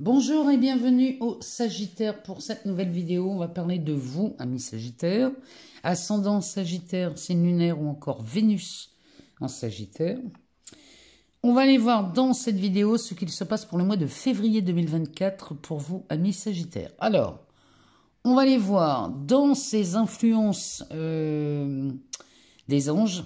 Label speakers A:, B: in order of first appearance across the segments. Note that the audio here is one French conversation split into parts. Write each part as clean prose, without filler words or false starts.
A: Bonjour et bienvenue au Sagittaire. Pour cette nouvelle vidéo, on va parler de vous, amis Sagittaire. Ascendant Sagittaire, signe lunaire ou encore Vénus en Sagittaire. On va aller voir dans cette vidéo ce qu'il se passe pour le mois de février 2024 pour vous, amis Sagittaire. Alors, on va aller voir dans ces influences des anges.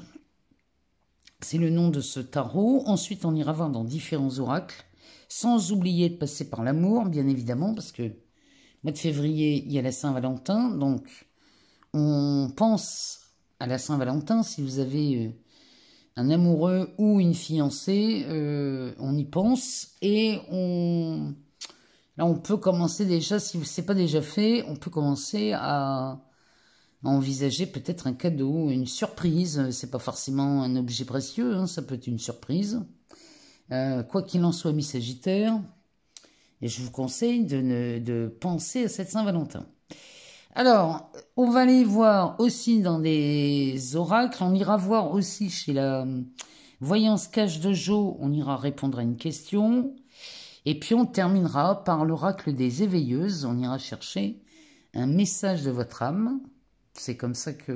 A: C'est le nom de ce tarot. Ensuite, on ira voir dans différents oracles. Sans oublier de passer par l'amour, bien évidemment, parce que mois de février, il y a la Saint-Valentin. Donc, on pense à la Saint-Valentin. Si vous avez un amoureux ou une fiancée, on y pense. Et là, on peut commencer déjà, si ce n'est pas déjà fait, on peut commencer à envisager peut-être un cadeau, une surprise. C'est pas forcément un objet précieux, hein, ça peut être une surprise. Quoi qu'il en soit, mis Sagittaire, et je vous conseille de penser à cette Saint-Valentin. Alors, on va aller voir aussi dans des oracles, on ira voir aussi chez la voyance cache de Jo, on ira répondre à une question, et puis on terminera par l'oracle des éveilleuses, on ira chercher un message de votre âme, c'est comme ça que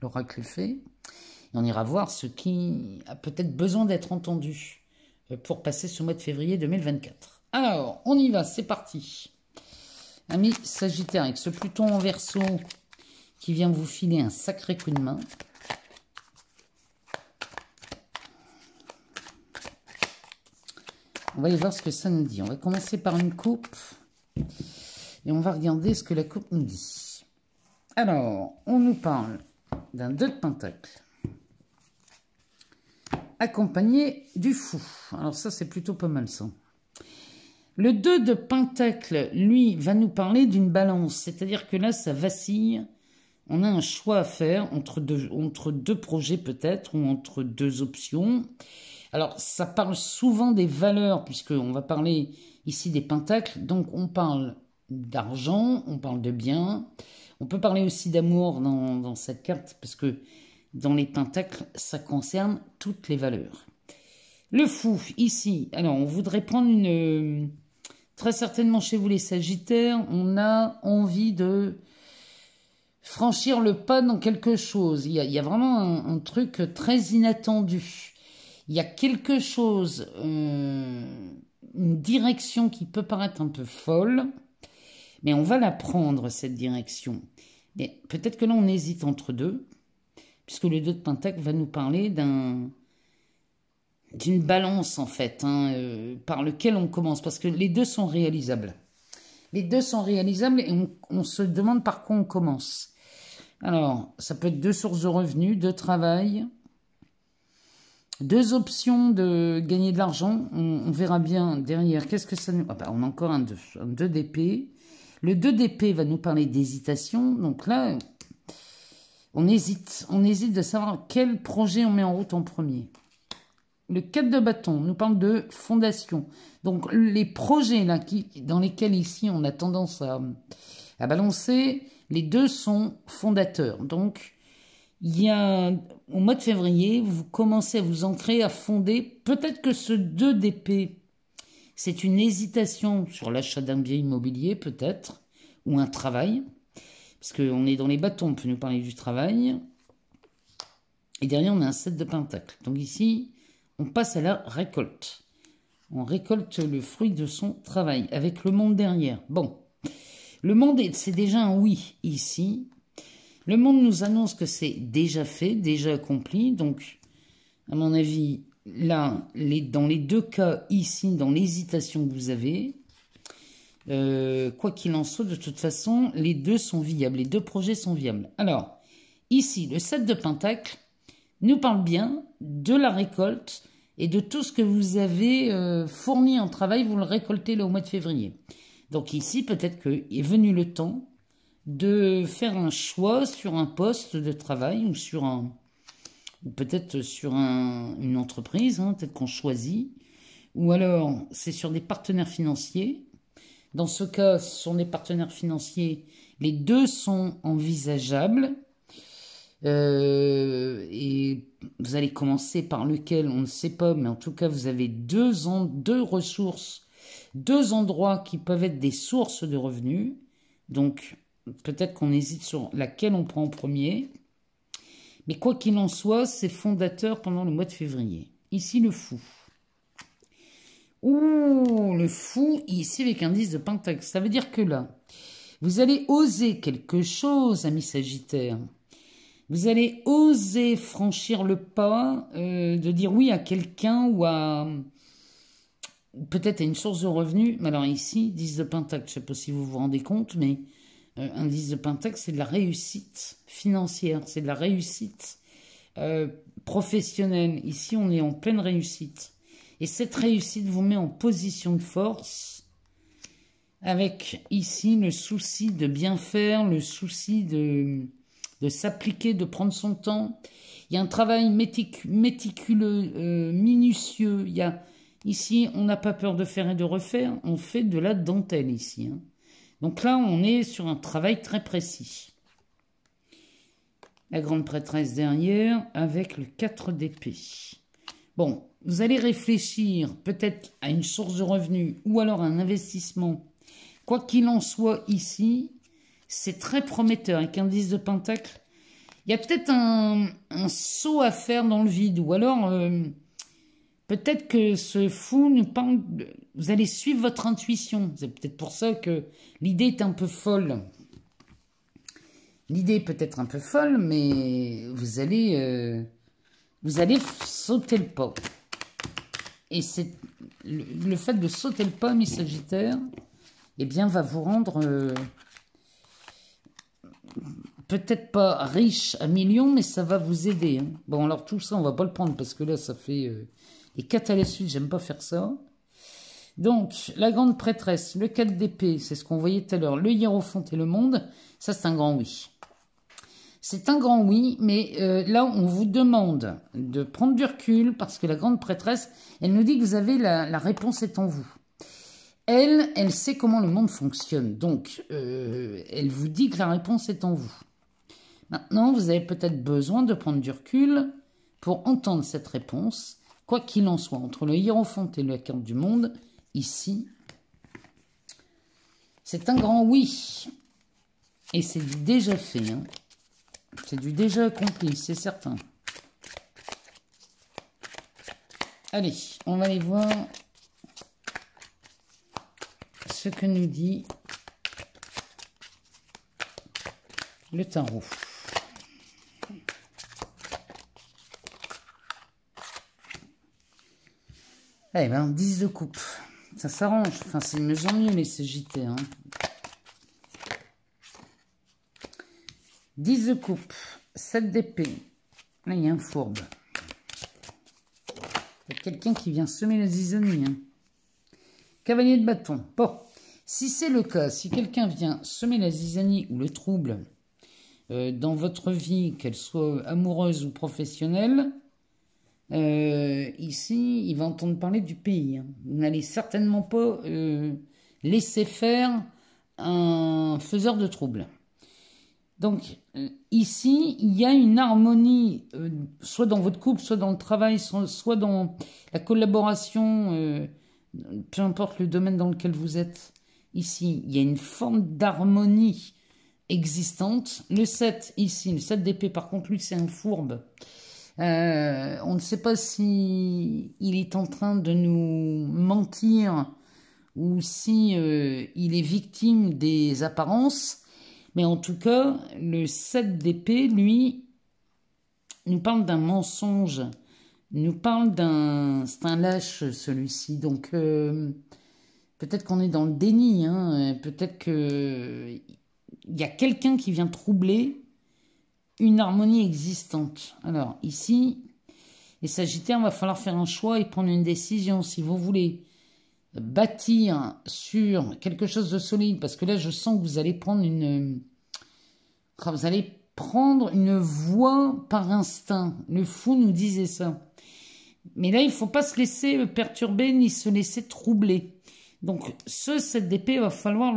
A: l'oracle est fait, et on ira voir ce qui a peut-être besoin d'être entendu pour passer ce mois de février 2024. Alors, on y va, c'est parti. Amis Sagittaire, avec ce Pluton en Verseau qui vient vous filer un sacré coup de main. On va aller voir ce que ça nous dit. On va commencer par une coupe et on va regarder ce que la coupe nous dit. Alors, on nous parle d'un 2 de Pentacle accompagné du fou. Alors ça, c'est plutôt pas mal, ça. Le 2 de Pentacle, lui, va nous parler d'une balance. C'est-à-dire que là, ça vacille. On a un choix à faire entre deux projets, peut-être, ou entre deux options. Alors, ça parle souvent des valeurs, puisqu'on va parler ici des Pentacles. Donc, on parle d'argent, on parle de biens. On peut parler aussi d'amour dans cette carte, parce que dans les pentacles, ça concerne toutes les valeurs. Le fou, ici, alors on voudrait prendre une... Très certainement chez vous les Sagittaires, on a envie de franchir le pas dans quelque chose. Il y a vraiment un truc très inattendu. Il y a quelque chose, une direction qui peut paraître un peu folle, mais on va la prendre, cette direction. Mais peut-être que là, on hésite entre deux. Puisque le 2 de Pentacle va nous parler d'une balance, en fait, hein, par lequel on commence. Parce que les deux sont réalisables. Les deux sont réalisables et on se demande par quoi on commence. Alors, ça peut être deux sources de revenus, de travail, deux options de gagner de l'argent. On verra bien derrière. Qu'est-ce que ça nous... Ah bah, on a encore un 2 d'épée. Le 2 d'épée va nous parler d'hésitation. Donc là... on hésite de savoir quel projet on met en route en premier. Le 4 de bâton nous parle de fondation. Donc les projets là, dans lesquels ici on a tendance à balancer, les deux sont fondateurs. Donc il y a, au mois de février, vous commencez à vous ancrer, à fonder. Peut-être que ce 2 d'épée, c'est une hésitation sur l'achat d'un bien immobilier peut-être, ou un travail. Parce qu'on est dans les bâtons, on peut nous parler du travail. Et derrière, on a un 7 de Pentacle. Donc ici, on passe à la récolte. On récolte le fruit de son travail, avec le monde derrière. Bon, le monde, c'est déjà un oui, ici. Le monde nous annonce que c'est déjà fait, déjà accompli. Donc, à mon avis, là, dans les deux cas, ici, dans l'hésitation que vous avez... quoi qu'il en soit, de toute façon, les deux sont viables, les deux projets sont viables. Alors, ici, le 7 de Pentacle nous parle bien de la récolte et de tout ce que vous avez fourni en travail, vous le récoltez là, au mois de février. Donc ici, peut-être qu'il est venu le temps de faire un choix sur un poste de travail ou sur ou peut-être sur une entreprise, hein, peut-être qu'on choisit, ou alors c'est sur des partenaires financiers. Dans ce cas, ce sont des partenaires financiers. Les deux sont envisageables. Et vous allez commencer par lequel, on ne sait pas. Mais en tout cas, vous avez deux ressources deux endroits qui peuvent être des sources de revenus. Donc, peut-être qu'on hésite sur laquelle on prend en premier. Mais quoi qu'il en soit, c'est fondateur pendant le mois de février. Ici, le fou. Ouh, le fou, ici, avec un 10 de pentacle. Ça veut dire que là, vous allez oser quelque chose, ami Sagittaire. Vous allez oser franchir le pas de dire oui à quelqu'un ou à... peut-être à une source de revenus. Mais alors ici, 10 de pentacle, je ne sais pas si vous vous rendez compte, mais un 10 de pentacle, c'est de la réussite financière, c'est de la réussite professionnelle. Ici, on est en pleine réussite. Et cette réussite vous met en position de force avec ici le souci de bien faire, le souci de s'appliquer, de prendre son temps. Il y a un travail méticuleux, minutieux. Il y a, ici, on n'a pas peur de faire et de refaire. On fait de la dentelle ici. Hein. Donc là, on est sur un travail très précis. La grande prêtresse derrière avec le 4 d'épée. Bon, vous allez réfléchir peut-être à une source de revenus ou alors à un investissement. Quoi qu'il en soit ici, c'est très prometteur avec un 10 de pentacle. Il y a peut-être un saut à faire dans le vide. Ou alors, peut-être que ce fou nous parle... Vous allez suivre votre intuition. C'est peut-être pour ça que l'idée est un peu folle. L'idée est peut-être un peu folle, mais vous allez sauter le pas. Et c'est le fait de sauter le pas, mes Sagittaires, eh bien, va vous rendre... peut-être pas riche à millions, mais ça va vous aider. Hein. Bon, alors tout ça, on va pas le prendre parce que là, ça fait les 4 à la suite. J'aime pas faire ça. Donc, la grande prêtresse, le 4 d'épée, c'est ce qu'on voyait tout à l'heure. Le hiérophant et le monde, ça, c'est un grand oui. C'est un grand oui, mais là, on vous demande de prendre du recul parce que la grande prêtresse, elle nous dit que vous avez la réponse est en vous. Elle sait comment le monde fonctionne. Donc, elle vous dit que la réponse est en vous. Maintenant, vous avez peut-être besoin de prendre du recul pour entendre cette réponse. Quoi qu'il en soit, entre le hiérophant et la carte du monde, ici, c'est un grand oui. Et c'est du déjà fait. Hein. C'est du déjà accompli, c'est certain. Allez, on va aller voir ce que nous dit le tarot. Eh ben, 10 de coupe. Ça s'arrange. Enfin, c'est de mieux en mieux, les CJT. Hein. 10 de coupe. 7 d'épée. Là, il y a un fourbe. Il y a quelqu'un qui vient semer la zizanie. Hein. Cavalier de bâton. Bon, si c'est le cas, si quelqu'un vient semer la zizanie ou le trouble dans votre vie, qu'elle soit amoureuse ou professionnelle, ici, il va entendre parler du pays. Hein. Vous n'allez certainement pas laisser faire un faiseur de troubles. Donc, ici, il y a une harmonie, soit dans votre couple, soit dans le travail, soit dans la collaboration, peu importe le domaine dans lequel vous êtes. Ici, il y a une forme d'harmonie existante. Le 7, ici, le 7 d'épée, par contre, lui, c'est un fourbe. On ne sait pas si il est en train de nous mentir ou si il est victime des apparences. Mais en tout cas, le 7 d'épée, lui, nous parle d'un mensonge. Nous parle d'un... C'est un lâche, celui-ci. Donc, peut-être qu'on est dans le déni. Hein. Peut-être qu'il y a quelqu'un qui vient troubler une harmonie existante. Alors, ici, les Sagittaires, il va falloir faire un choix et prendre une décision. Si vous voulez bâtir sur quelque chose de solide, parce que là, je sens que vous allez prendre une voie par instinct. Le fou nous disait ça. Mais là, il ne faut pas se laisser perturber ni se laisser troubler. Donc, ce 7 d'épée, il va falloir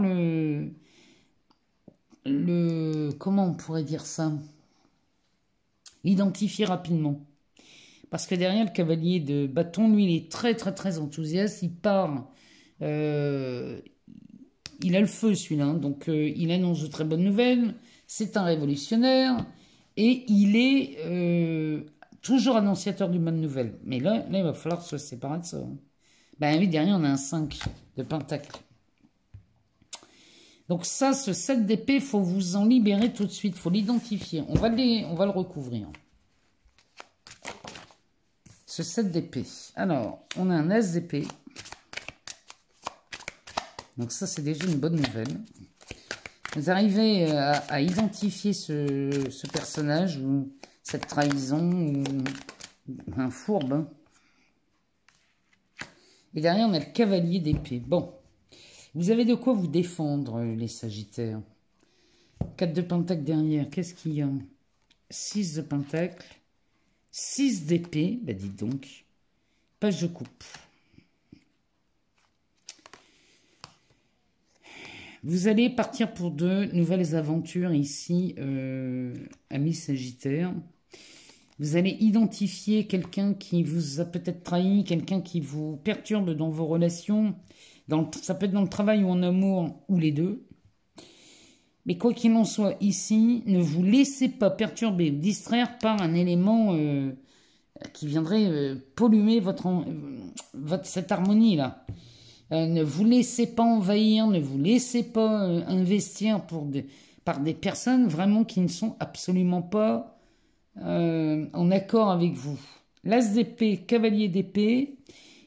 A: comment on pourrait dire ça? L'identifier rapidement. Parce que derrière, le cavalier de bâton, lui, il est très, très, très enthousiaste. Il part Il a le feu, celui-là. Hein. Donc, il annonce de très bonnes nouvelles. C'est un révolutionnaire. Et il est toujours annonciateur d'une bonne nouvelle. Mais là, il va falloir se séparer de ça. Hein. Ben oui, derrière, on a un 5 de pentacle. Donc ça, ce 7 d'épée, il faut vous en libérer tout de suite. Il faut l'identifier. On va le recouvrir. Ce 7 d'épée. Alors, on a un as d'épée. Donc ça, c'est déjà une bonne nouvelle. Vous arrivez à identifier ce personnage ou cette trahison ou un fourbe. Hein. Et derrière, on a le cavalier d'épée. Bon, vous avez de quoi vous défendre, les Sagittaires. 4 de pentacle derrière, qu'est-ce qu'il y a? 6 de pentacle, 6 d'épée, bah dites donc, page de coupe. Vous allez partir pour de nouvelles aventures ici, amis Sagittaires. Vous allez identifier quelqu'un qui vous a peut-être trahi, quelqu'un qui vous perturbe dans vos relations. Ça peut être dans le travail ou en amour, ou les deux. Mais quoi qu'il en soit ici, ne vous laissez pas perturber ou distraire par un élément qui viendrait polluer cette harmonie-là. Ne vous laissez pas envahir, ne vous laissez pas investir par des personnes vraiment qui ne sont absolument pas en accord avec vous. L'as d'épée, cavalier d'épée.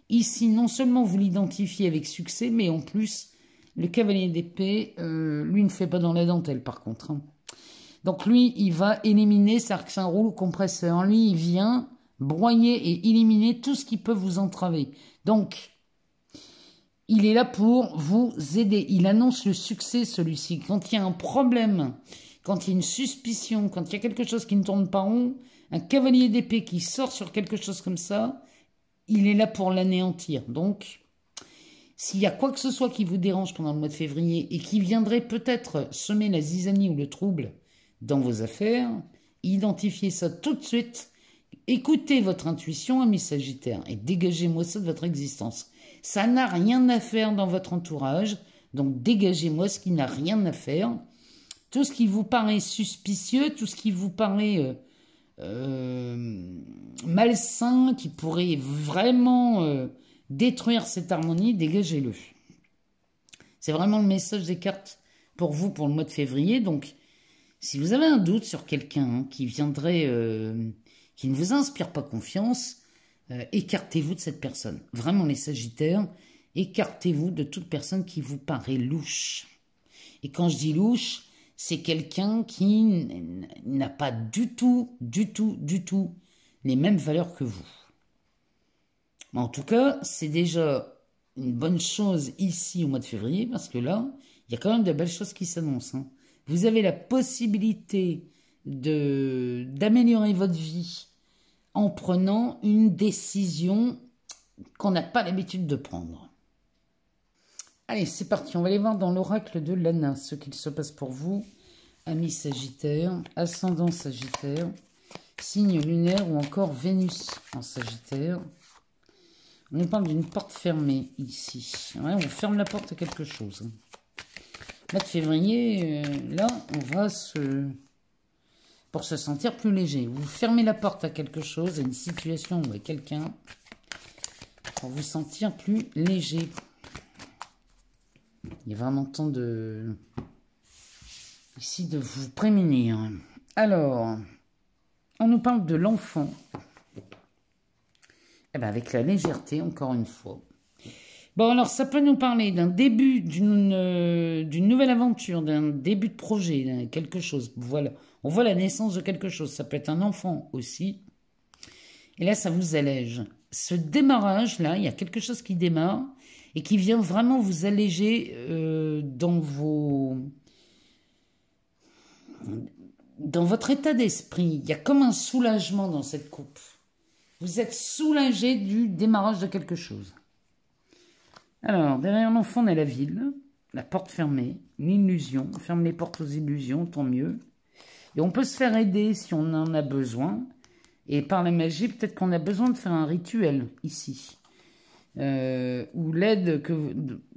A: Ici, non seulement vous l'identifiez avec succès, mais en plus, le cavalier d'épée, lui ne fait pas dans la dentelle par contre. Hein. Donc lui, il va éliminer, c'est-à-dire que c'est un rouleau compresseur. Lui, il vient broyer et éliminer tout ce qui peut vous entraver. Donc, il est là pour vous aider. Il annonce le succès, celui-ci. Quand il y a un problème, quand il y a une suspicion, quand il y a quelque chose qui ne tourne pas rond, un cavalier d'épée qui sort sur quelque chose comme ça, il est là pour l'anéantir. Donc, s'il y a quoi que ce soit qui vous dérange pendant le mois de février et qui viendrait peut-être semer la zizanie ou le trouble dans vos affaires, identifiez ça tout de suite. Écoutez votre intuition, amis Sagittaires, et dégagez-moi ça de votre existence. Ça n'a rien à faire dans votre entourage, donc dégagez-moi ce qui n'a rien à faire. Tout ce qui vous paraît suspicieux, tout ce qui vous paraît malsain, qui pourrait vraiment détruire cette harmonie, dégagez-le. C'est vraiment le message des cartes pour vous pour le mois de février. Donc, si vous avez un doute sur quelqu'un qui viendrait, qui ne vous inspire pas confiance, écartez-vous de cette personne. Vraiment, les Sagittaires, écartez-vous de toute personne qui vous paraît louche. Et quand je dis louche, c'est quelqu'un qui n'a pas du tout les mêmes valeurs que vous. Mais en tout cas, c'est déjà une bonne chose ici au mois de février, parce que là, il y a quand même de belles choses qui s'annoncent. Hein. Vous avez la possibilité d'améliorer votre vie en prenant une décision qu'on n'a pas l'habitude de prendre. Allez, c'est parti, on va aller voir dans l'oracle de Lana ce qu'il se passe pour vous, amis Sagittaire, ascendant Sagittaire, signe lunaire ou encore Vénus en Sagittaire. On nous parle d'une porte fermée ici. Ouais, on ferme la porte à quelque chose. Mois de février, là, on va pour se sentir plus léger. Vous fermez la porte à quelque chose, à une situation ou à quelqu'un, pour vous sentir plus léger. Il est vraiment temps ici de vous prémunir. Alors, on nous parle de l'enfant. Eh bien, avec la légèreté, encore une fois. Bon, alors, ça peut nous parler d'un début d'une nouvelle aventure, d'un début de projet, quelque chose. Voilà, on voit la naissance de quelque chose. Ça peut être un enfant aussi. Et là, ça vous allège. Ce démarrage-là, il y a quelque chose qui démarre et qui vient vraiment vous alléger dans votre état d'esprit. Il y a comme un soulagement dans cette coupe. Vous êtes soulagé du démarrage de quelque chose. Alors, derrière l'enfant, on a la ville, la porte fermée, une illusion. On ferme les portes aux illusions, tant mieux. Et on peut se faire aider si on en a besoin. Et par la magie, peut-être qu'on a besoin de faire un rituel ici. où l'aide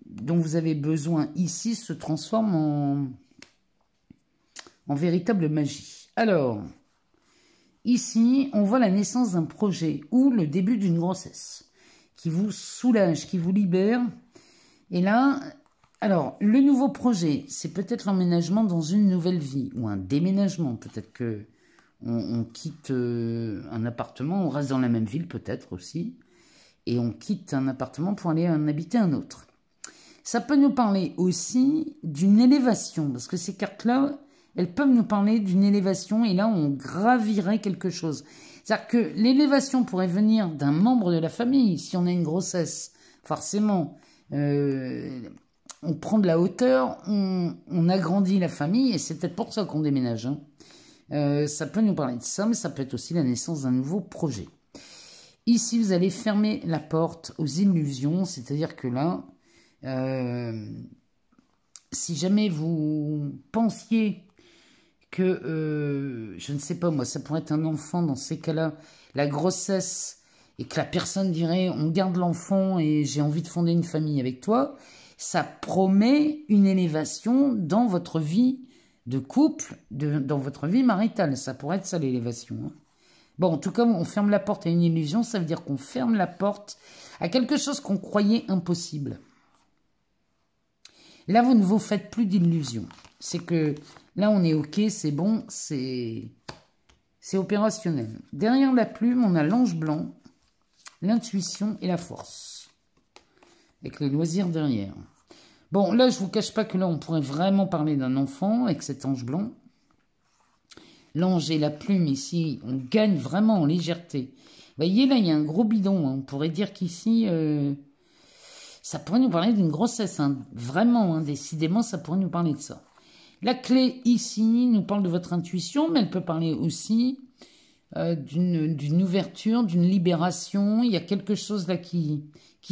A: dont vous avez besoin ici se transforme en véritable magie. Alors, ici, on voit la naissance d'un projet ou le début d'une grossesse qui vous soulage, qui vous libère. Et là, alors, le nouveau projet, c'est peut-être l'emménagement dans une nouvelle vie ou un déménagement. Peut-être que on quitte un appartement, on reste dans la même ville peut-être aussi, et on quitte un appartement pour aller en habiter un autre. Ça peut nous parler aussi d'une élévation, parce que ces cartes-là, elles peuvent nous parler d'une élévation, et là, on gravirait quelque chose. C'est-à-dire que l'élévation pourrait venir d'un membre de la famille, si on a une grossesse, forcément. On prend de la hauteur, on agrandit la famille, et c'est peut-être pour ça qu'on déménage. Hein. Ça peut nous parler de ça, mais ça peut être aussi la naissance d'un nouveau projet. Ici, vous allez fermer la porte aux illusions, c'est-à-dire que là, si jamais vous pensiez que, je ne sais pas moi, ça pourrait être un enfant dans ces cas-là, la grossesse, et que la personne dirait, on garde l'enfant et j'ai envie de fonder une famille avec toi, ça promet une élévation dans votre vie de couple, dans votre vie maritale. Ça pourrait être ça l'élévation. Hein. Bon, en tout cas, on ferme la porte à une illusion, ça veut dire qu'on ferme la porte à quelque chose qu'on croyait impossible. Là, vous ne vous faites plus d'illusions. C'est que là, on est OK, c'est bon, c'est opérationnel. Derrière la plume, on a l'ange blanc, l'intuition et la force. Avec les loisirs derrière. Bon, là, je ne vous cache pas que là, on pourrait vraiment parler d'un enfant avec cet ange blanc. L'ange et la plume, ici, on gagne vraiment en légèreté. Vous voyez, là, il y a un gros bidon. Hein. On pourrait dire qu'ici, ça pourrait nous parler d'une grossesse. Hein. Vraiment, hein, décidément, ça pourrait nous parler de ça. La clé, ici, nous parle de votre intuition, mais elle peut parler aussi d'une ouverture, d'une libération. Il y a quelque chose là qui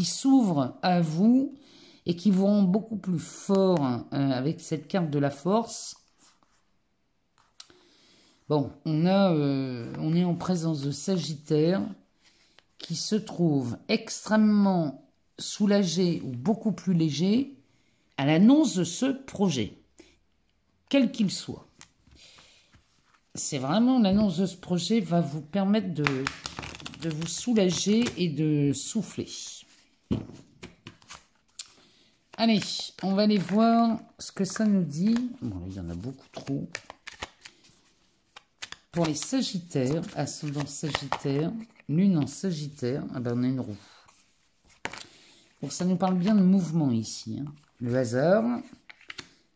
A: s'ouvre à vous et qui vous rend beaucoup plus fort avec cette carte de la force. Bon, on est en présence de Sagittaire qui se trouve extrêmement soulagé ou beaucoup plus léger à l'annonce de ce projet, quel qu'il soit. C'est vraiment l'annonce de ce projet va vous permettre de vous soulager et de souffler. Allez, on va aller voir ce que ça nous dit. Bon, il y en a beaucoup trop. Pour les Sagittaires, ascendant Sagittaire, lune en Sagittaire, ah ben on a une roue. Donc ça nous parle bien de mouvement ici. Hein. Le hasard,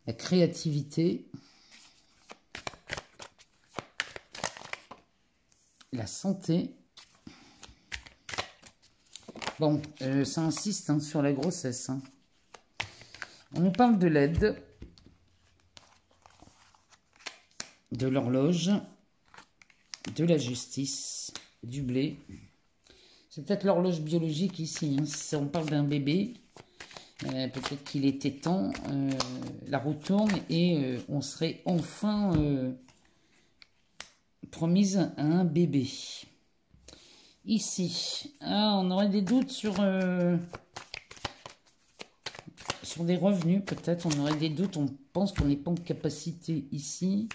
A: la créativité, la santé. Bon, ça insiste hein, sur la grossesse. Hein. On nous parle de l'aide, de l'horloge, de la justice, du blé. C'est peut-être l'horloge biologique ici. Hein. Si on parle d'un bébé, peut-être qu'il était temps. La roue tourne et on serait enfin promise à un bébé. Ici, on aurait des doutes sur des revenus, peut-être. On aurait des doutes. On pense qu'on n'est pas en capacité ici.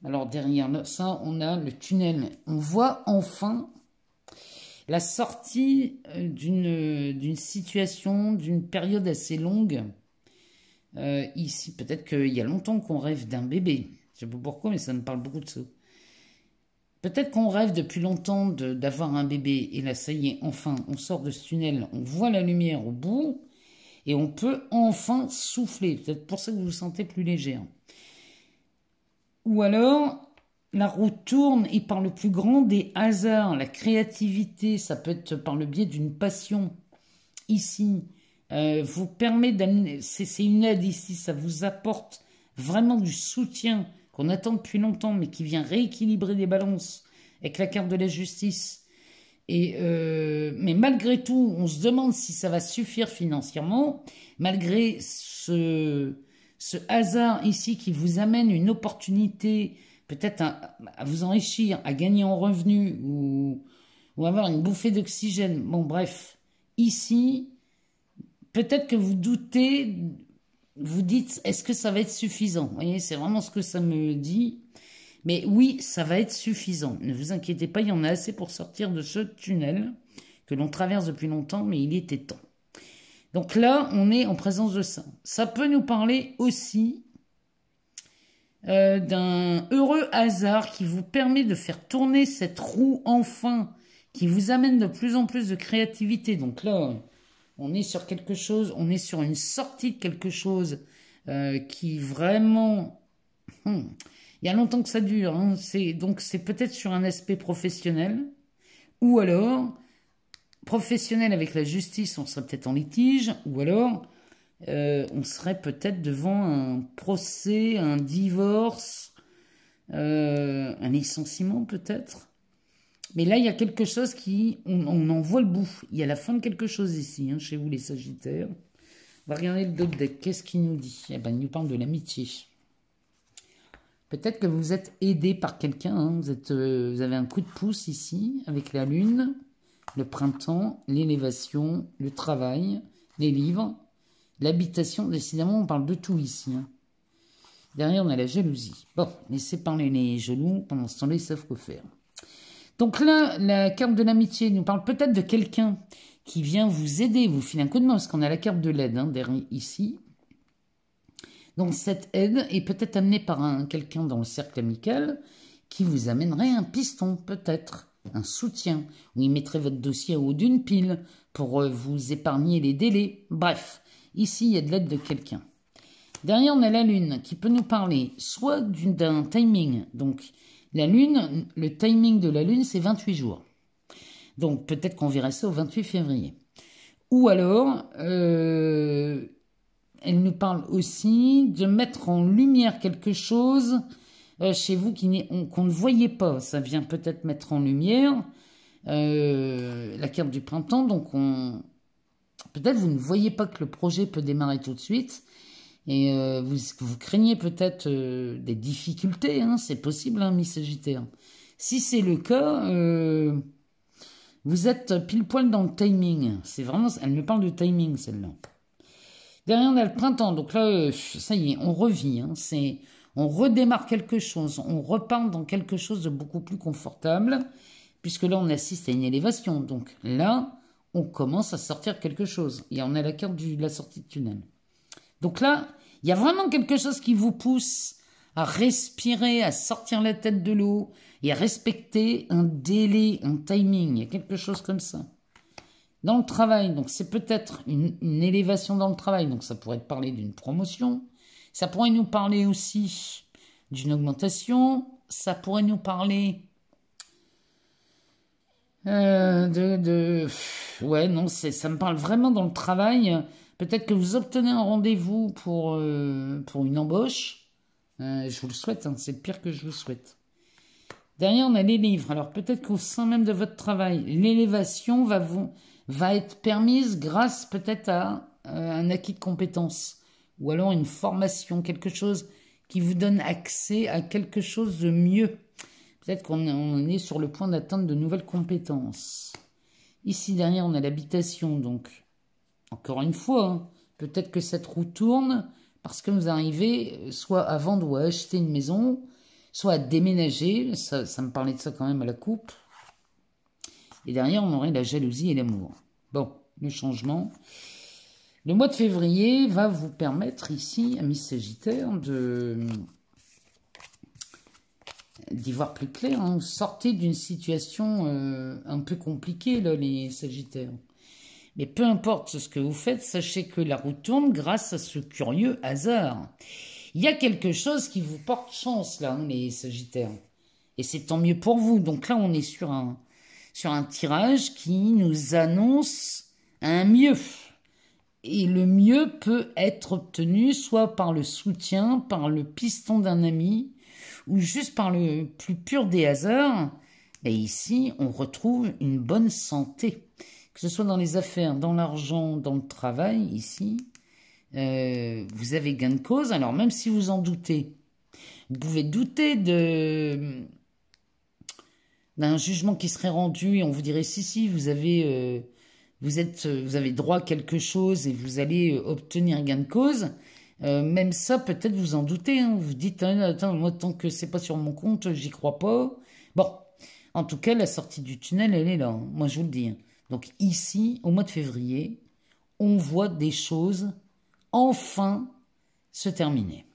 A: Alors, derrière ça, on a le tunnel. On voit enfin la sortie d'une situation, d'une période assez longue. Ici, peut-être qu'il y a longtemps qu'on rêve d'un bébé. Je ne sais pas pourquoi, mais ça me parle beaucoup de ça. Peut-être qu'on rêve depuis longtemps d'avoir un bébé. Et là, ça y est, enfin, on sort de ce tunnel. On voit la lumière au bout. Et on peut enfin souffler. Peut-être pour ça que vous vous sentez plus légère. Ou alors, la roue tourne et par le plus grand des hasards, la créativité, ça peut être par le biais d'une passion. Ici, vous permet d'amener, c'est une aide ici, ça vous apporte vraiment du soutien qu'on attend depuis longtemps, mais qui vient rééquilibrer les balances avec la carte de la justice. Mais malgré tout, on se demande si ça va suffire financièrement, malgré ce hasard ici qui vous amène une opportunité, peut-être à vous enrichir, à gagner en revenus ou avoir une bouffée d'oxygène. Bon, bref, ici, peut-être que vous doutez, vous dites, est-ce que ça va être suffisant? Vous voyez, c'est vraiment ce que ça me dit. Mais oui, ça va être suffisant. Ne vous inquiétez pas, il y en a assez pour sortir de ce tunnel que l'on traverse depuis longtemps, mais il était temps. Donc là, on est en présence de ça. Ça peut nous parler aussi d'un heureux hasard qui vous permet de faire tourner cette roue enfin, qui vous amène de plus en plus de créativité. Donc là, on est sur quelque chose, on est sur une sortie de quelque chose qui vraiment... il y a longtemps que ça dure, hein. Donc c'est peut-être sur un aspect professionnel, ou alors, professionnel avec la justice, on serait peut-être en litige, ou alors... on serait peut-être devant un procès, un divorce, un licenciement peut-être. Mais là, il y a quelque chose qui... On en voit le bout. Il y a la fin de quelque chose ici, hein, chez vous les Sagittaires. On va regarder le dos de deck. Qu'est-ce qu'il nous dit? Eh ben, il nous parle de l'amitié. Peut-être que vous êtes aidé par quelqu'un. Hein. Vous avez un coup de pouce ici, avec la lune, le printemps, l'élévation, le travail, les livres, l'habitation. Décidément, on parle de tout ici. Hein. Derrière, on a la jalousie. Bon, laissez parler les jaloux. Pendant ce temps-là, ils savent quoi faire. Donc là, la carte de l'amitié nous parle peut-être de quelqu'un qui vient vous aider, vous filer un coup de main, parce qu'on a la carte de l'aide hein, derrière ici. Donc cette aide est peut-être amenée par quelqu'un dans le cercle amical qui vous amènerait un piston, peut-être, un soutien, ou il mettrait votre dossier au haut d'une pile pour vous épargner les délais. Bref, ici, il y a de l'aide de quelqu'un. Derrière, on a la lune qui peut nous parler soit d'un timing, donc... La lune, le timing de la lune, c'est 28 jours. Donc, peut-être qu'on verrait ça au 28 février. Ou alors, elle nous parle aussi de mettre en lumière quelque chose chez vous qu'on ne voyait pas. Ça vient peut-être mettre en lumière la carte du printemps. Donc, peut-être vous ne voyez pas que le projet peut démarrer tout de suite. Et vous craignez peut-être des difficultés, hein, c'est possible, hein, mi-sagittaire. Si c'est le cas, vous êtes pile poil dans le timing. C'est vraiment, elle me parle de timing, celle-là. Derrière, on a le printemps. Donc là, ça y est, on revit. Hein, on redémarre quelque chose. On repart dans quelque chose de beaucoup plus confortable. Puisque là, on assiste à une élévation. Donc là, on commence à sortir quelque chose. Et on a la carte de la sortie de tunnel. Donc là, il y a vraiment quelque chose qui vous pousse à respirer, à sortir la tête de l'eau et à respecter un délai, un timing. Il y a quelque chose comme ça. Dans le travail, donc c'est peut-être une élévation dans le travail. Donc ça pourrait parler d'une promotion. Ça pourrait nous parler aussi d'une augmentation. Ça pourrait nous parler ouais, non, ça me parle vraiment dans le travail. Peut-être que vous obtenez un rendez-vous pour une embauche. Je vous le souhaite, hein, c'est le pire que je vous souhaite. Derrière, on a les livres. Alors peut-être qu'au sein même de votre travail, l'élévation va être permise grâce peut-être à un acquis de compétences. Ou alors une formation, quelque chose qui vous donne accès à quelque chose de mieux. Peut-être qu'on est sur le point d'atteindre de nouvelles compétences. Ici, derrière, on a l'habitation, donc... Encore une fois, hein, peut-être que cette roue tourne parce que vous arrivez soit à vendre ou à acheter une maison, soit à déménager. Ça me parlait de ça quand même à la coupe. Et derrière, on aurait la jalousie et l'amour. Bon, le changement. Le mois de février va vous permettre ici, amis Sagittaires, d'y voir plus clair. Hein. Sortez d'une situation un peu compliquée, là, les Sagittaires. Mais peu importe ce que vous faites, sachez que la roue tourne grâce à ce curieux hasard. Il y a quelque chose qui vous porte chance, là, hein, les Sagittaires. Et c'est tant mieux pour vous. Donc là, on est sur un tirage qui nous annonce un mieux. Et le mieux peut être obtenu soit par le soutien, par le piston d'un ami, ou juste par le plus pur des hasards. Et ici, on retrouve une bonne santé. Que ce soit dans les affaires, dans l'argent, dans le travail, ici, vous avez gain de cause. Alors, même si vous en doutez, vous pouvez douter d'un jugement qui serait rendu et on vous dirait, si, vous avez vous avez droit à quelque chose et vous allez obtenir gain de cause, même ça, peut-être vous en doutez. Hein. Vous dites, ah, attends, moi, tant que c'est pas sur mon compte, j'y crois pas. Bon, en tout cas, la sortie du tunnel, elle est là. Hein. Moi, je vous le dis. Hein. Donc ici, au mois de février, on voit des choses enfin se terminer.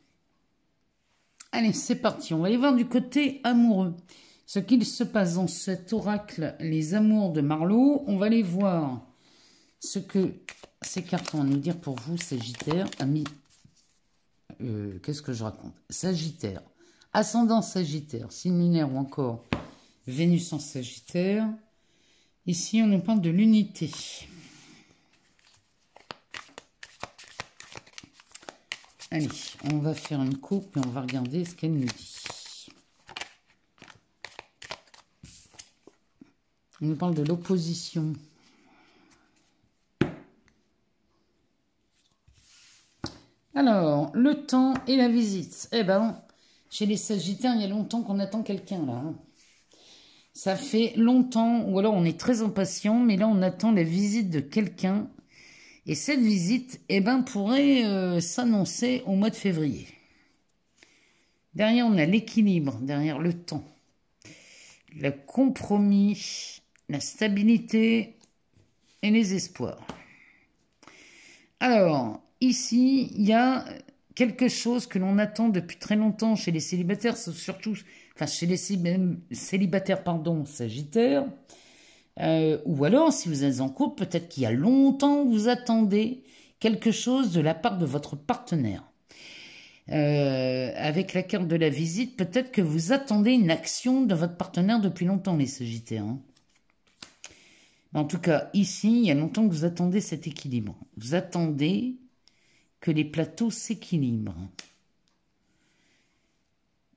A: Allez, c'est parti. On va aller voir du côté amoureux. Ce qu'il se passe dans cet oracle, les amours de Marlowe. On va aller voir ce que ces cartes vont nous dire pour vous, Sagittaire, amis. Qu'est-ce que je raconte? Sagittaire, ascendant Sagittaire, signe lunaire ou encore Vénus en Sagittaire. Ici, on nous parle de l'unité. Allez, on va faire une coupe et on va regarder ce qu'elle nous dit. On nous parle de l'opposition. Alors, le temps et la visite. Eh ben, chez les Sagittaires, il y a longtemps qu'on attend quelqu'un, là. Hein. Ça fait longtemps, ou alors on est très impatient, mais là, on attend la visite de quelqu'un. Et cette visite, eh ben, pourrait s'annoncer au mois de février. Derrière, on a l'équilibre, derrière le temps. Le compromis, la stabilité et les espoirs. Alors, ici, il y a quelque chose que l'on attend depuis très longtemps chez les célibataires, surtout, enfin chez les célibataires, pardon, Sagittaires, ou alors, si vous êtes en couple, peut-être qu'il y a longtemps vous attendez quelque chose de la part de votre partenaire. Avec la carte de la visite, peut-être que vous attendez une action de votre partenaire depuis longtemps, les Sagittaires. Hein. En tout cas, ici, il y a longtemps que vous attendez cet équilibre. Vous attendez que les plateaux s'équilibrent.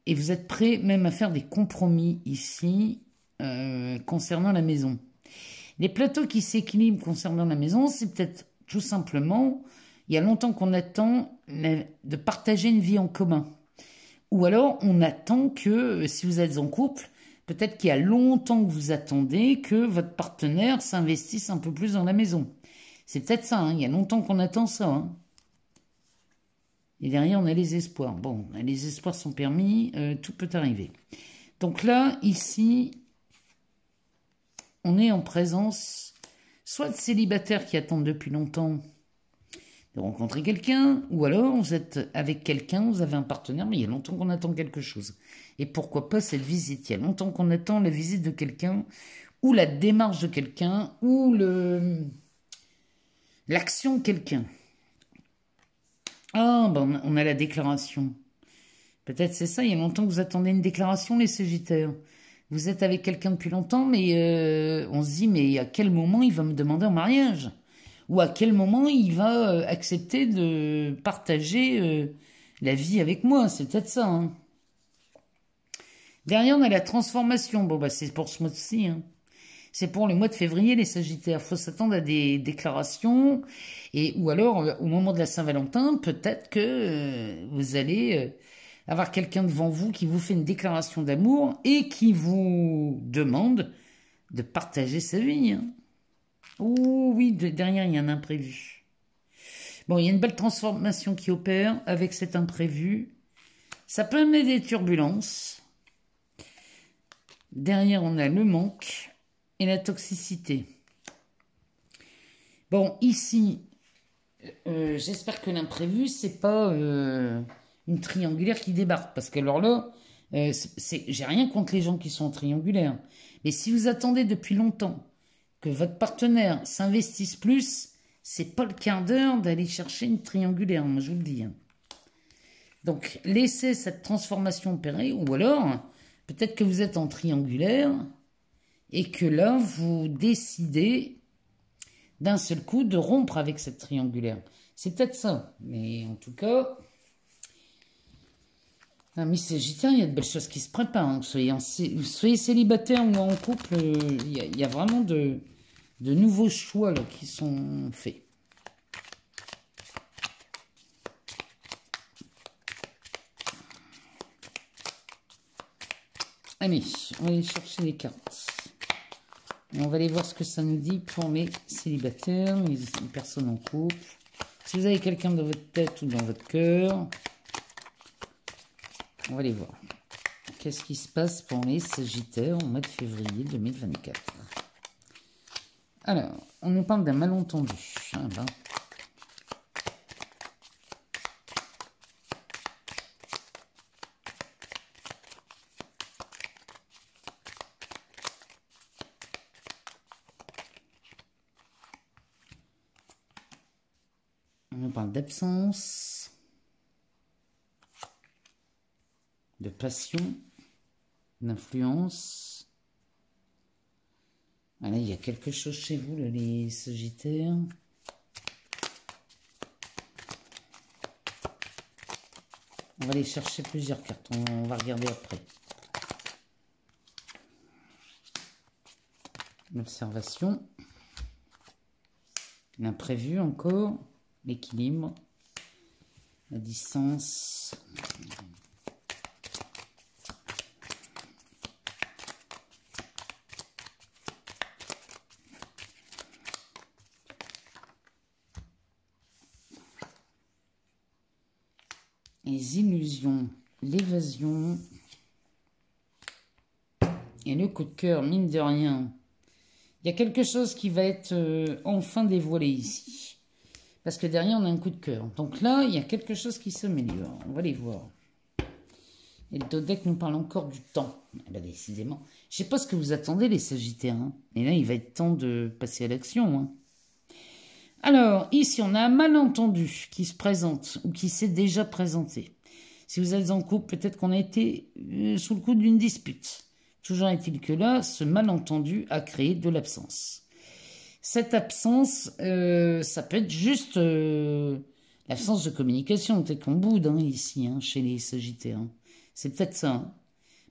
A: Et vous êtes prêt même à faire des compromis ici concernant la maison. Les plateaux qui s'équilibrent concernant la maison, c'est peut-être tout simplement, il y a longtemps qu'on attend de partager une vie en commun. Ou alors, on attend que, si vous êtes en couple, peut-être qu'il y a longtemps que vous attendez que votre partenaire s'investisse un peu plus dans la maison. C'est peut-être ça, hein, il y a longtemps qu'on attend ça. Hein. Et derrière, on a les espoirs. Bon, les espoirs sont permis, tout peut arriver. Donc là, ici, on est en présence soit de célibataires qui attendent depuis longtemps de rencontrer quelqu'un, ou alors vous êtes avec quelqu'un, vous avez un partenaire, mais il y a longtemps qu'on attend quelque chose. Et pourquoi pas cette visite? Il y a longtemps qu'on attend la visite de quelqu'un, ou la démarche de quelqu'un, ou l'action de quelqu'un. Ah, ben on a la déclaration. Peut-être c'est ça, il y a longtemps que vous attendez une déclaration, les Sagittaires. Vous êtes avec quelqu'un depuis longtemps, mais on se dit, mais à quel moment il va me demander en mariage? Ou à quel moment il va accepter de partager la vie avec moi? C'est peut-être ça. Hein. Derrière, on a la transformation. Bon, bah, c'est pour ce mois-ci. Hein. C'est pour le mois de février, les Sagittaires. Il faut s'attendre à des déclarations. Ou alors, au moment de la Saint-Valentin, peut-être que vous allez avoir quelqu'un devant vous qui vous fait une déclaration d'amour et qui vous demande de partager sa vie. Hein. Oh oui, derrière, il y a un imprévu. Bon, il y a une belle transformation qui opère avec cet imprévu. Ça peut amener des turbulences. Derrière, on a le manque et la toxicité. Bon, ici, j'espère que l'imprévu, c'est pas une triangulaire qui débarque. Parce que alors là, j'ai rien contre les gens qui sont triangulaires. Mais si vous attendez depuis longtemps que votre partenaire s'investisse plus, c'est pas le quart d'heure d'aller chercher une triangulaire, moi je vous le dis. Hein. Donc, laissez cette transformation opérer, ou alors, peut-être que vous êtes en triangulaire, et que là, vous décidez d'un seul coup de rompre avec cette triangulaire. C'est peut-être ça, mais en tout cas, amis Sagittaires, il y a de belles choses qui se préparent. Hein. Vous soyez célibataire ou en couple, il y a vraiment de nouveaux choix là, qui sont faits. Allez, on va aller chercher les cartes. On va aller voir ce que ça nous dit pour les célibataires, les personnes en couple. Si vous avez quelqu'un dans votre tête ou dans votre cœur, on va aller voir. Qu'est-ce qui se passe pour les Sagittaires au mois de février 2024? Alors, on nous parle d'un malentendu. Ah ben. On nous parle d'absence, de passion, d'influence. Voilà, il y a quelque chose chez vous, là, les Sagittaires. On va aller chercher plusieurs cartes, on va regarder après. L'observation. L'imprévu encore. L'équilibre. La distance. Les illusions, l'évasion et le coup de cœur, mine de rien. Il y a quelque chose qui va être enfin dévoilé ici. Parce que derrière, on a un coup de cœur. Donc là, il y a quelque chose qui s'améliore. On va les voir. Et le Dodeck nous parle encore du temps. Eh bien, décidément. Je ne sais pas ce que vous attendez, les Sagittaires. Hein. Mais là, il va être temps de passer à l'action. Hein. Alors, ici, on a un malentendu qui se présente ou qui s'est déjà présenté. Si vous êtes en couple, peut-être qu'on a été sous le coup d'une dispute. Toujours est-il que là, ce malentendu a créé de l'absence. Cette absence, ça peut être juste l'absence de communication. Peut-être qu'on boude hein, ici, hein, chez les Sagittaires. Hein. C'est peut-être ça. Hein.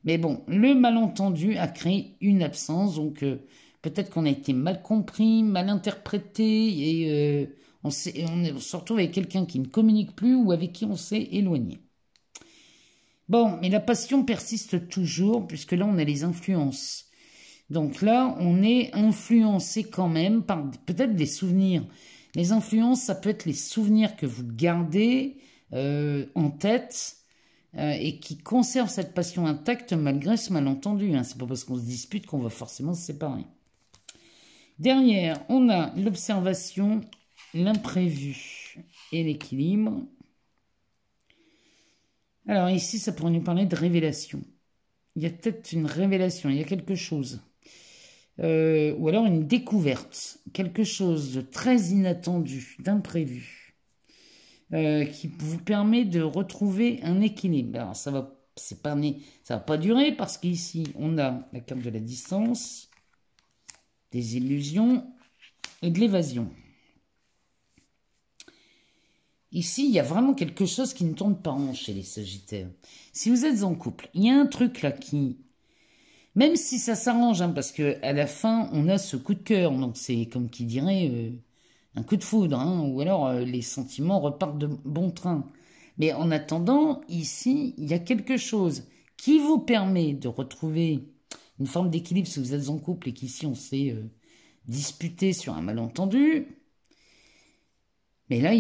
A: Mais bon, le malentendu a créé une absence, donc... peut-être qu'on a été mal compris, mal interprété, et on se retrouve avec quelqu'un qui ne communique plus ou avec qui on s'est éloigné. Bon, mais la passion persiste toujours, puisque là, on a les influences. Donc là, on est influencé quand même par peut-être des souvenirs. Les influences, ça peut être les souvenirs que vous gardez en tête et qui conservent cette passion intacte malgré ce malentendu. Hein. C'est pas parce qu'on se dispute qu'on va forcément se séparer. Derrière, on a l'observation, l'imprévu et l'équilibre. Alors ici, ça pourrait nous parler de révélation. Il y a peut-être une révélation, il y a quelque chose. Ou alors une découverte, quelque chose de très inattendu, d'imprévu, qui vous permet de retrouver un équilibre. Alors ça va pas durer parce qu'ici, on a la carte de la distance, des illusions et de l'évasion. Ici, il y a vraiment quelque chose qui ne tourne pas rond chez les Sagittaires. Si vous êtes en couple, il y a un truc là qui... Même si ça s'arrange, hein, parce qu'à la fin, on a ce coup de cœur. Donc c'est comme qui dirait un coup de foudre. Hein, ou alors les sentiments repartent de bon train. Mais en attendant, ici, il y a quelque chose qui vous permet de retrouver une forme d'équilibre si vous êtes en couple et qu'ici on s'est disputé sur un malentendu. Mais là,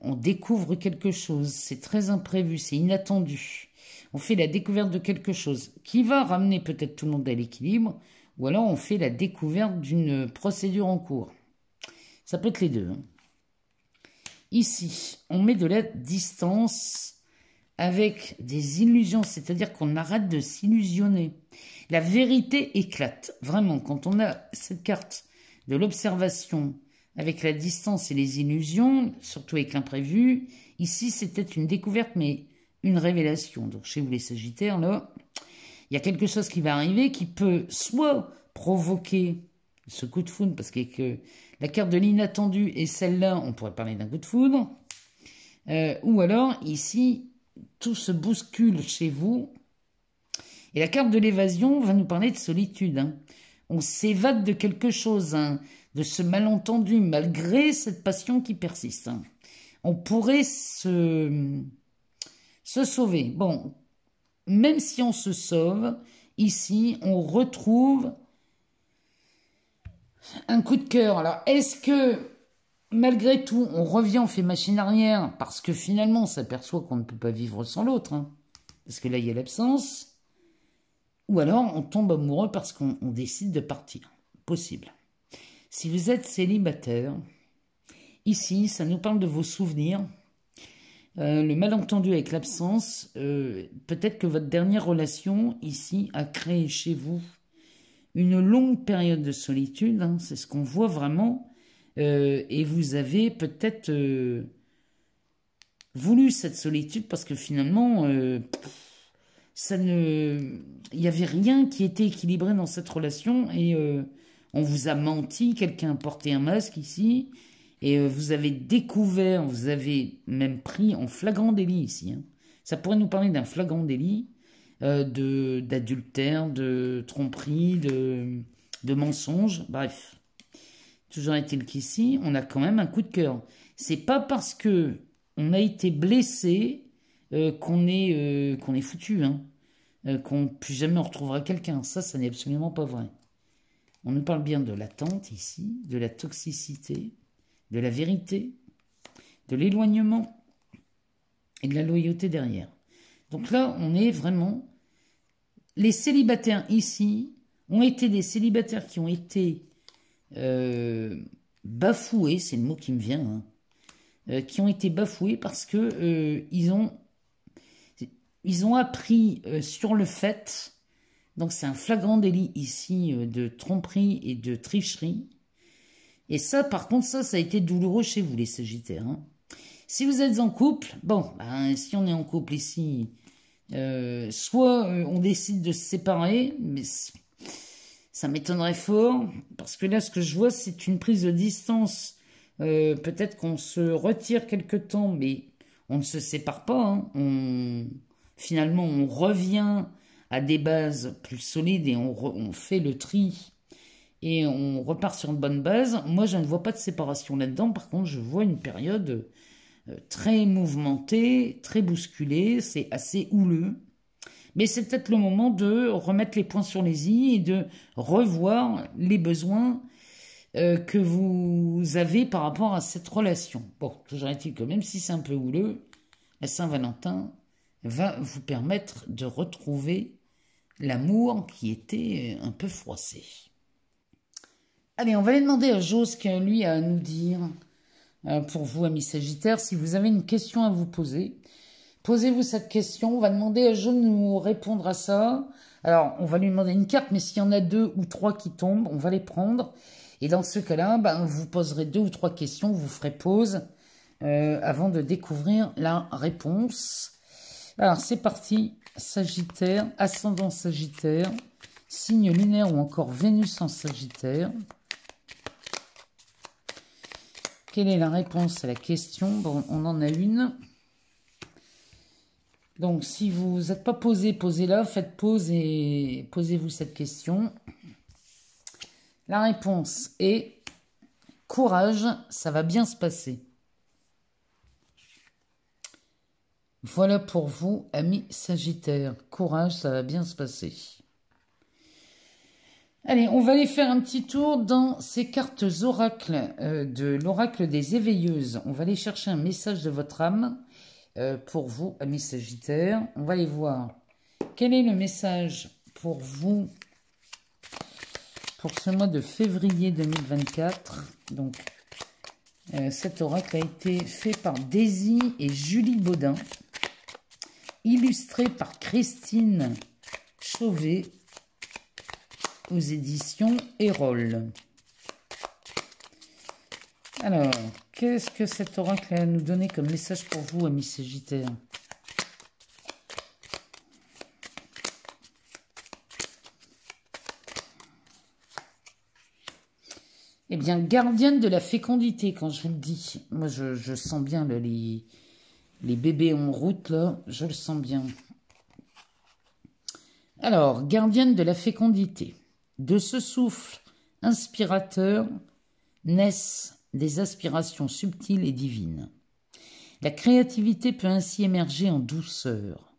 A: on découvre quelque chose, c'est très imprévu, c'est inattendu. On fait la découverte de quelque chose qui va ramener peut-être tout le monde à l'équilibre, ou alors on fait la découverte d'une procédure en cours. Ça peut être les deux. Hein. Ici, on met de la distance avec des illusions, c'est-à-dire qu'on arrête de s'illusionner. La vérité éclate, vraiment, quand on a cette carte de l'observation, avec la distance et les illusions, surtout avec l'imprévu, ici c'était une découverte mais une révélation. Donc chez vous les Sagittaires, là, il y a quelque chose qui va arriver qui peut soit provoquer ce coup de foudre, parce que la carte de l'inattendu et celle-là, on pourrait parler d'un coup de foudre, ou alors ici, tout se bouscule chez vous. Et la carte de l'évasion va nous parler de solitude. Hein. On s'évade de quelque chose, hein, de ce malentendu, malgré cette passion qui persiste. Hein. On pourrait se sauver. Bon, même si on se sauve, ici, on retrouve Un coup de cœur. Alors, est-ce que, malgré tout, on revient, on fait machine arrière, parce que finalement, on s'aperçoit qu'on ne peut pas vivre sans l'autre, hein, parce que là, il y a l'absence, ou alors on tombe amoureux parce qu'on décide de partir. Possible. Si vous êtes célibataire, ici, ça nous parle de vos souvenirs, le malentendu avec l'absence, peut-être que votre dernière relation, ici, a créé chez vous une longue période de solitude, hein, c'est ce qu'on voit vraiment, et vous avez peut-être voulu cette solitude parce que finalement, il n'y avait rien qui était équilibré dans cette relation et on vous a menti, quelqu'un a porté un masque ici, et vous avez découvert, vous avez même pris en flagrant délit ici, hein. Ça pourrait nous parler d'un flagrant délit, d'adultère, de tromperie, de mensonge, bref. Toujours est-il qu'ici, on a quand même un coup de cœur. C'est pas parce que on a été blessé qu'on est foutu, hein, qu'on plus jamais on retrouvera quelqu'un. Ça n'est absolument pas vrai. On nous parle bien de l'attente ici, de la toxicité, de la vérité, de l'éloignement et de la loyauté derrière. Donc là, on est vraiment... Les célibataires ici ont été des célibataires qui ont été bafoués, c'est le mot qui me vient, hein, qui ont été bafoués parce que ils ont appris sur le fait, donc c'est un flagrant délit ici de tromperie et de tricherie. Et ça, par contre, ça a été douloureux chez vous, les Sagittaires, hein. Si vous êtes en couple, bon, ben, si on est en couple ici, soit on décide de se séparer, mais ça m'étonnerait fort, parce que là, ce que je vois, c'est une prise de distance. Peut-être qu'on se retire quelque temps, mais on ne se sépare pas, hein. Finalement, on revient à des bases plus solides et on fait le tri et on repart sur une bonne base. Moi, je ne vois pas de séparation là-dedans. Par contre, je vois une période très mouvementée, très bousculée. C'est assez houleux. Mais c'est peut-être le moment de remettre les points sur les i et de revoir les besoins que vous avez par rapport à cette relation. Bon, toujours est-il que même si c'est un peu houleux, la Saint-Valentin va vous permettre de retrouver l'amour qui était un peu froissé. Allez, on va aller demander à Jo ce qu'il lui a à nous dire pour vous, amis Sagittaires. Si vous avez une question à vous poser, posez-vous cette question. On va demander à Jo de nous répondre à ça. Alors, on va lui demander une carte, mais s'il y en a 2 ou 3 qui tombent, on va les prendre. Et dans ce cas-là, ben, vous poserez 2 ou 3 questions, vous ferez pause avant de découvrir la réponse. Alors, c'est parti. Sagittaire, ascendant Sagittaire, signe lunaire ou encore Vénus en Sagittaire. Quelle est la réponse à la question? Bon, on en a une. Donc, si vous n'êtes pas posé, posez-la, faites pause et posez-vous cette question. La réponse est courage, ça va bien se passer. Voilà pour vous, amis Sagittaires. Courage, ça va bien se passer. Allez, on va aller faire un petit tour dans ces cartes oracles de l'oracle des éveilleuses. On va aller chercher un message de votre âme pour vous, amis Sagittaires. On va aller voir quel est le message pour vous pour ce mois de février 2024. Donc, cet oracle a été fait par Daisy et Julie Baudin, illustré par Christine Chauvet aux éditions Erol. Alors, qu'est-ce que cet oracle a à nous donner comme message pour vous, amis Sagittaires? Eh bien, gardienne de la fécondité, quand je vous le dis. Moi, je sens bien là, les bébés en route, là, je le sens bien. Alors, gardienne de la fécondité. De ce souffle inspirateur naissent des aspirations subtiles et divines. La créativité peut ainsi émerger en douceur.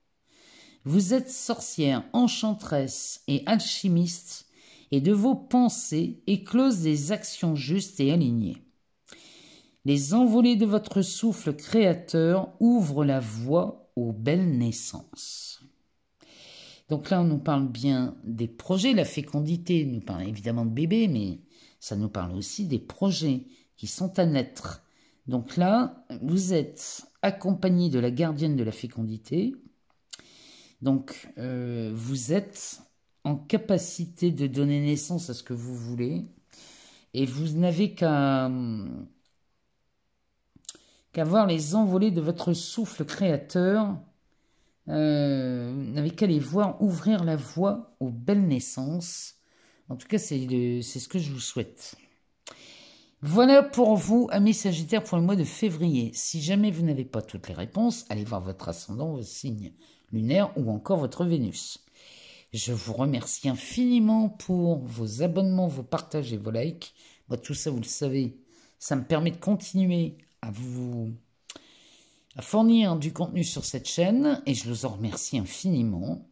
A: Vous êtes sorcière, enchanteresse et alchimiste, et de vos pensées éclosent des actions justes et alignées. Les envolées de votre souffle créateur ouvrent la voie aux belles naissances. Donc là, on nous parle bien des projets. La fécondité nous parle évidemment de bébés, mais ça nous parle aussi des projets qui sont à naître. Donc là, vous êtes accompagné de la gardienne de la fécondité. Donc, vous êtes en capacité de donner naissance à ce que vous voulez. Et vous n'avez qu'à voir les envolées de votre souffle créateur. Vous n'avez qu'à les voir ouvrir la voie aux belles naissances. En tout cas, c'est ce que je vous souhaite. Voilà pour vous, amis Sagittaires, pour le mois de février. Si jamais vous n'avez pas toutes les réponses, allez voir votre ascendant, vos signes lunaires ou encore votre Vénus. Je vous remercie infiniment pour vos abonnements, vos partages et vos likes. Moi, tout ça, vous le savez, ça me permet de continuer à fournir du contenu sur cette chaîne et je vous en remercie infiniment.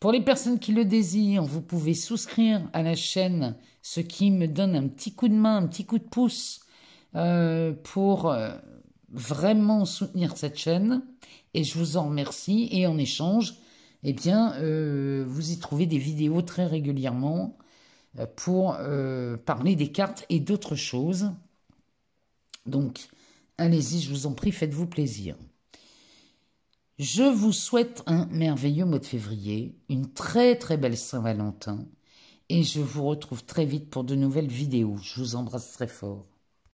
A: Pour les personnes qui le désirent, vous pouvez souscrire à la chaîne, ce qui me donne un petit coup de main, un petit coup de pouce pour vraiment soutenir cette chaîne. Et je vous en remercie. Et en échange, eh bien, vous y trouvez des vidéos très régulièrement pour parler des cartes et d'autres choses. Donc, allez-y, je vous en prie, faites-vous plaisir. Je vous souhaite un merveilleux mois de février, une très très belle Saint-Valentin et je vous retrouve très vite pour de nouvelles vidéos. Je vous embrasse très fort.